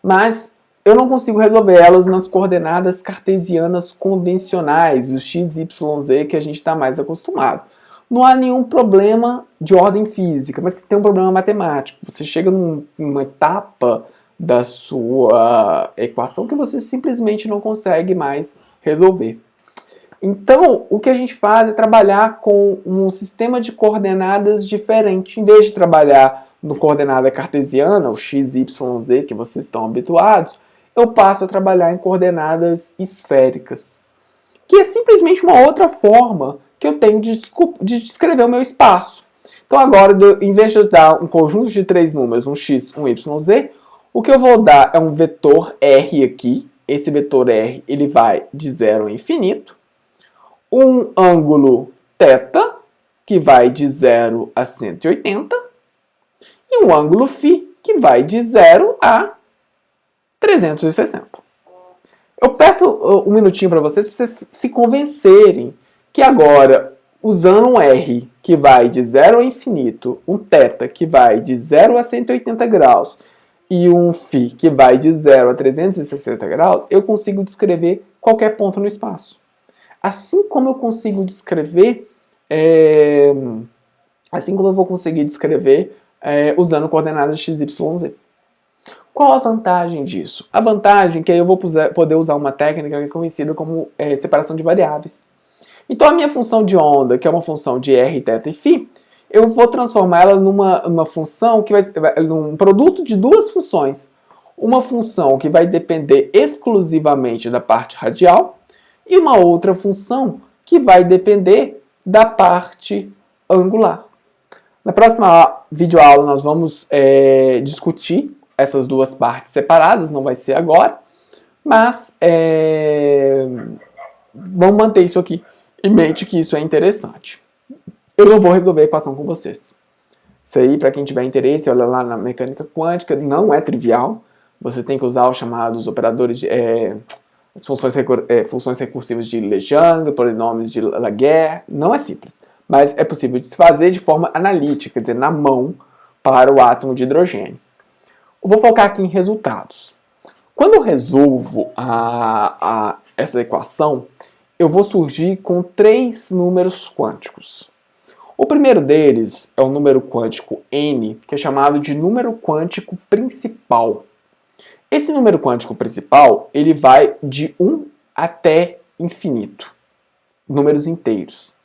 mas eu não consigo resolver elas nas coordenadas cartesianas convencionais, os x, y, z que a gente está mais acostumado. Não há nenhum problema de ordem física, mas tem um problema matemático. Você chega numa etapa da sua equação que você simplesmente não consegue mais resolver. Então, o que a gente faz é trabalhar com um sistema de coordenadas diferente. Em vez de trabalhar no coordenada cartesiana, o x, y, z, que vocês estão habituados, eu passo a trabalhar em coordenadas esféricas, que é simplesmente uma outra forma que eu tenho de descrever o meu espaço. Então agora, em vez de eu dar um conjunto de três números, um x, um y, z, o que eu vou dar é um vetor R aqui. Esse vetor R ele vai de 0 a infinito. Um ângulo θ, que vai de 0 a 180. E um ângulo φ, que vai de 0 a 360. Eu peço um minutinho para vocês se convencerem que agora, usando um R que vai de 0 a infinito, um θ que vai de 0 a 180 graus e um φ que vai de 0 a 360 graus, eu consigo descrever qualquer ponto no espaço. Assim como eu consigo descrever, assim como eu vou conseguir descrever usando coordenadas x, y, z. Qual a vantagem disso? A vantagem é que aí eu vou poder usar uma técnica que é conhecida como separação de variáveis. Então a minha função de onda, que é uma função de r, θ e φ, eu vou transformar ela numa função que vai num produto de duas funções. Uma função que vai depender exclusivamente da parte radial e uma outra função que vai depender da parte angular. Na próxima videoaula nós vamos discutir essas duas partes separadas, não vai ser agora, mas vamos manter isso aqui em mente, que isso é interessante. Eu não vou resolver a equação com vocês. Isso aí, para quem tiver interesse, olha lá na mecânica quântica, não é trivial. Você tem que usar os chamados operadores, as funções recursivas de Legendre, polinômios de Laguerre. Não é simples, mas é possível de se fazer de forma analítica, quer dizer, na mão, para o átomo de hidrogênio. Eu vou focar aqui em resultados. Quando eu resolvo essa equação, eu vou surgir com 3 números quânticos. O primeiro deles é o número quântico n, que é chamado de número quântico principal. Esse número quântico principal, ele vai de 1 até infinito, números inteiros.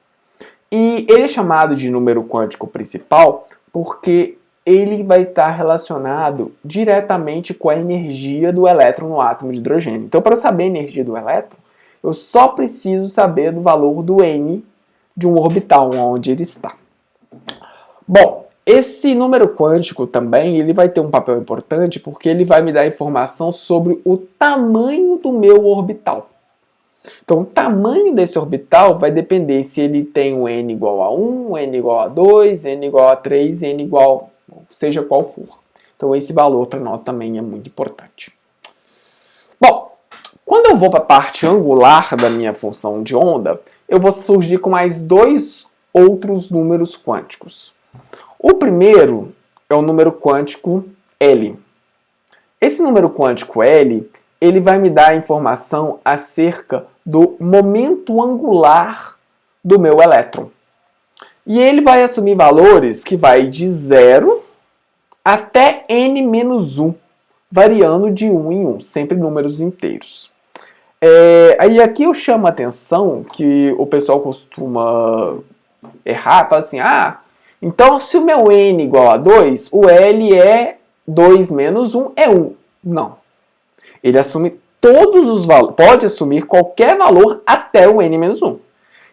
E ele é chamado de número quântico principal porque ele vai estar relacionado diretamente com a energia do elétron no átomo de hidrogênio. Então, para eu saber a energia do elétron, eu só preciso saber do valor do n de um orbital, onde ele está. Bom, esse número quântico também ele vai ter um papel importante porque ele vai me dar informação sobre o tamanho do meu orbital. Então, o tamanho desse orbital vai depender se ele tem o n igual a 1, n igual a 2, n igual a 3, n igual seja qual for. Então, esse valor para nós também é muito importante. Bom, quando eu vou para a parte angular da minha função de onda, eu vou surgir com mais 2 outros números quânticos. O primeiro é o número quântico L. Esse número quântico L, ele vai me dar informação acerca do momento angular do meu elétron. E ele vai assumir valores que vai de 0 até n-1, variando de 1 em 1, sempre números inteiros. Aí aqui eu chamo a atenção que o pessoal costuma errar, fala assim, então se o meu n igual a 2, o L é 2 menos 1 é 1. Não. Ele assume todos os valores, pode assumir qualquer valor até o n menos 1.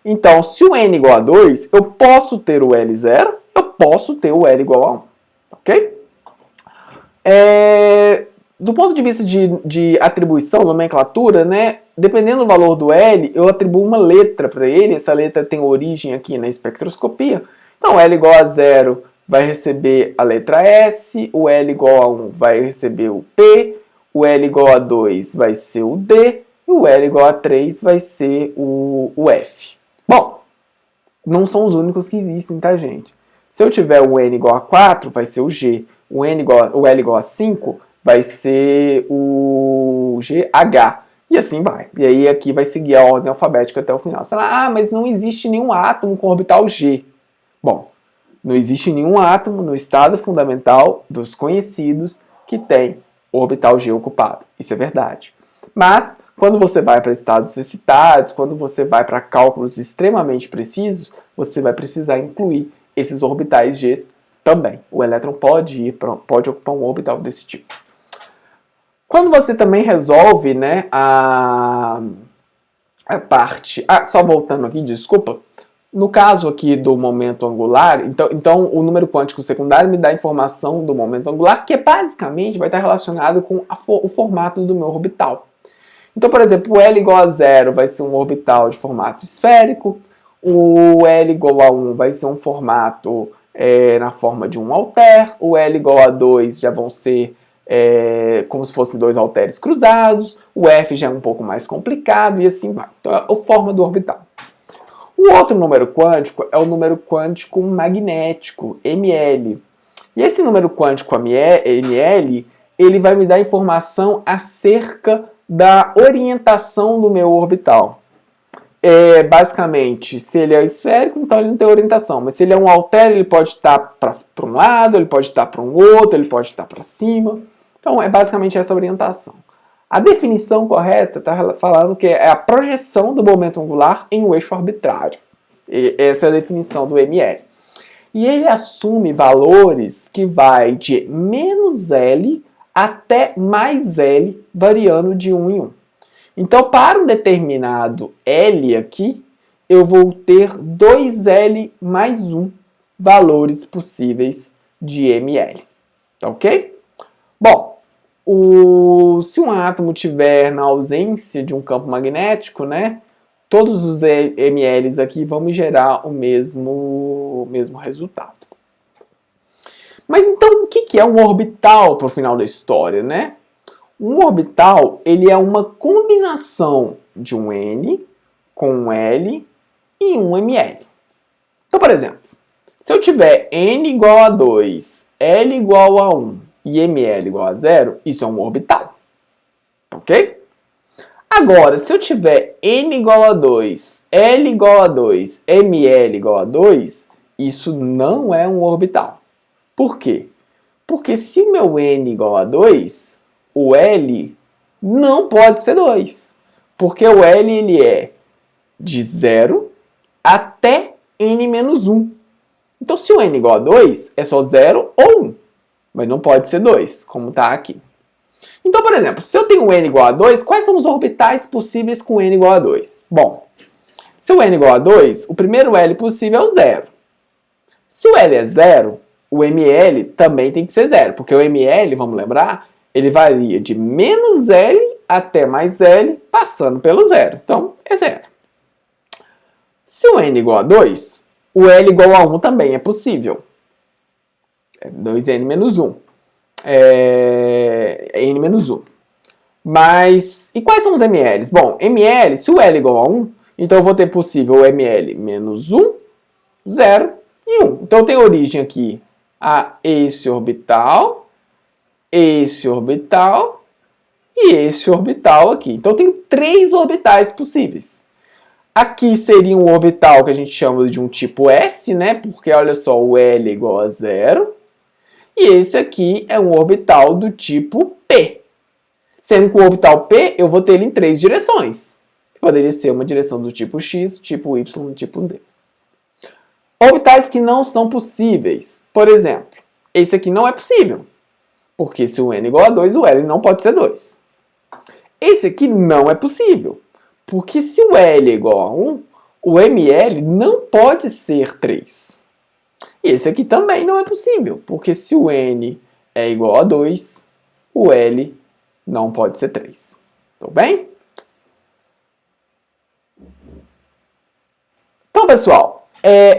Então, se o n igual a 2, eu posso ter o L 0, eu posso ter o L igual a 1. Ok? Do ponto de vista de atribuição, nomenclatura, né, dependendo do valor do L, eu atribuo uma letra para ele. Essa letra tem origem aqui na espectroscopia. Então, L igual a 0 vai receber a letra S, o L igual a 1 vai receber o P, o L igual a 2 vai ser o D, e o L igual a 3 vai ser o F. Bom, não são os únicos que existem, tá, gente? Se eu tiver o N igual a 4, vai ser o G. O L igual a 5 vai ser o GH. E assim vai. E aí aqui vai seguir a ordem alfabética até o final. Você fala, mas não existe nenhum átomo com orbital G. Bom, não existe nenhum átomo no estado fundamental dos conhecidos que tem orbital G ocupado. Isso é verdade. Mas, quando você vai para estados excitados, quando você vai para cálculos extremamente precisos, você vai precisar incluir esses orbitais G também. O elétron pode ocupar um orbital desse tipo. Quando você também resolve, né, a parte... só voltando aqui, desculpa. No caso aqui do momento angular, então o número quântico secundário me dá a informação do momento angular, que basicamente vai estar relacionado com o formato do meu orbital. Então, por exemplo, o L igual a 0 vai ser um orbital de formato esférico, o L igual a 1 vai ser um formato na forma de um halter, o L igual a 2 já vão ser como se fossem 2 halteres cruzados, o F já é um pouco mais complicado e assim vai. Então, é a forma do orbital. O outro número quântico é o número quântico magnético, ml. E esse número quântico ml, ele vai me dar informação acerca da orientação do meu orbital. Basicamente, se ele é esférico, então ele não tem orientação. Mas se ele é um halter, ele pode estar para um lado, ele pode estar para um outro, ele pode estar para cima. Então Então, é basicamente essa orientação. A definição correta está falando que é a projeção do momento angular em um eixo arbitrário. E essa é a definição do ML. E ele assume valores que vai de menos L até mais L, variando de 1 em 1. Então, para um determinado L aqui, eu vou ter 2L mais 1 valores possíveis de ML. Tá ok? Bom, se um átomo tiver na ausência de um campo magnético, né, todos os MLs aqui vão me gerar o mesmo resultado. Mas então, o que é um orbital para o final da história, né? Um orbital, ele é uma combinação de um N com um L e um ML. Então, por exemplo, se eu tiver N igual a 2, L igual a 1 e ML igual a 0, isso é um orbital. Ok? Agora, se eu tiver N igual a 2, L igual a 2, ML igual a 2, isso não é um orbital. Por quê? Porque se o meu N igual a 2, o L não pode ser 2. Porque o L ele é de 0 até N menos 1. Então, se o N igual a 2, é só 0 ou 1. Mas não pode ser 2, como está aqui. Então, por exemplo, se eu tenho N igual a 2, quais são os orbitais possíveis com N igual a 2? Bom, se o N igual a 2, o primeiro L possível é o 0. Se o L é 0, o ML também tem que ser 0, porque o ML, vamos lembrar, ele varia de menos L até mais L, passando pelo 0. Então, é 0. Se o N igual a 2, o L igual a 1 também é possível. É 2N menos 1. N menos 1. Mas, e quais são os MLs? Bom, ML, se o L é igual a 1, então eu vou ter possível o ML menos 1, 0 e 1. Então eu tenho origem aqui a esse orbital e esse orbital aqui. Então eu tenho 3 orbitais possíveis. Aqui seria um orbital que a gente chama de um tipo S, né? Porque olha só, o L é igual a 0. E esse aqui é um orbital do tipo P. Sendo que o orbital P, eu vou ter ele em 3 direções. Poderia ser uma direção do tipo X, tipo Y, tipo Z. Orbitais que não são possíveis. Por exemplo, esse aqui não é possível. Porque se o N é igual a 2, o L não pode ser 2. Esse aqui não é possível. Porque se o L é igual a 1, o ML não pode ser 3. E esse aqui também não é possível. Porque se o N é igual a 2, o L não pode ser 3. Tudo bem? Então, pessoal,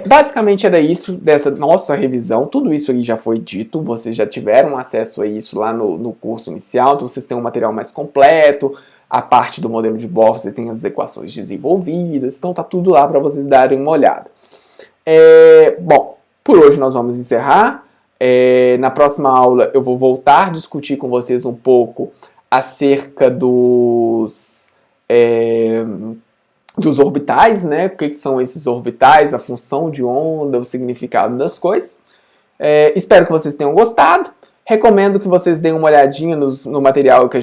basicamente era isso dessa nossa revisão. Tudo isso aí já foi dito. Vocês já tiveram acesso a isso lá no curso inicial. Então, vocês têm um material mais completo. A parte do modelo de Bohr, você tem as equações desenvolvidas. Então, tá tudo lá para vocês darem uma olhada. Bom, por hoje nós vamos encerrar. Na próxima aula eu vou voltar a discutir com vocês um pouco acerca dos orbitais, né? O que são esses orbitais, a função de onda, o significado das coisas. Espero que vocês tenham gostado. Recomendo que vocês deem uma olhadinha no material que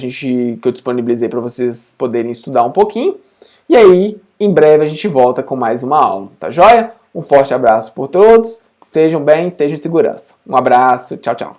eu disponibilizei para vocês poderem estudar um pouquinho. E aí, em breve a gente volta com mais uma aula, tá joia? Um forte abraço por todos. Estejam bem, estejam em segurança. Um abraço, tchau, tchau.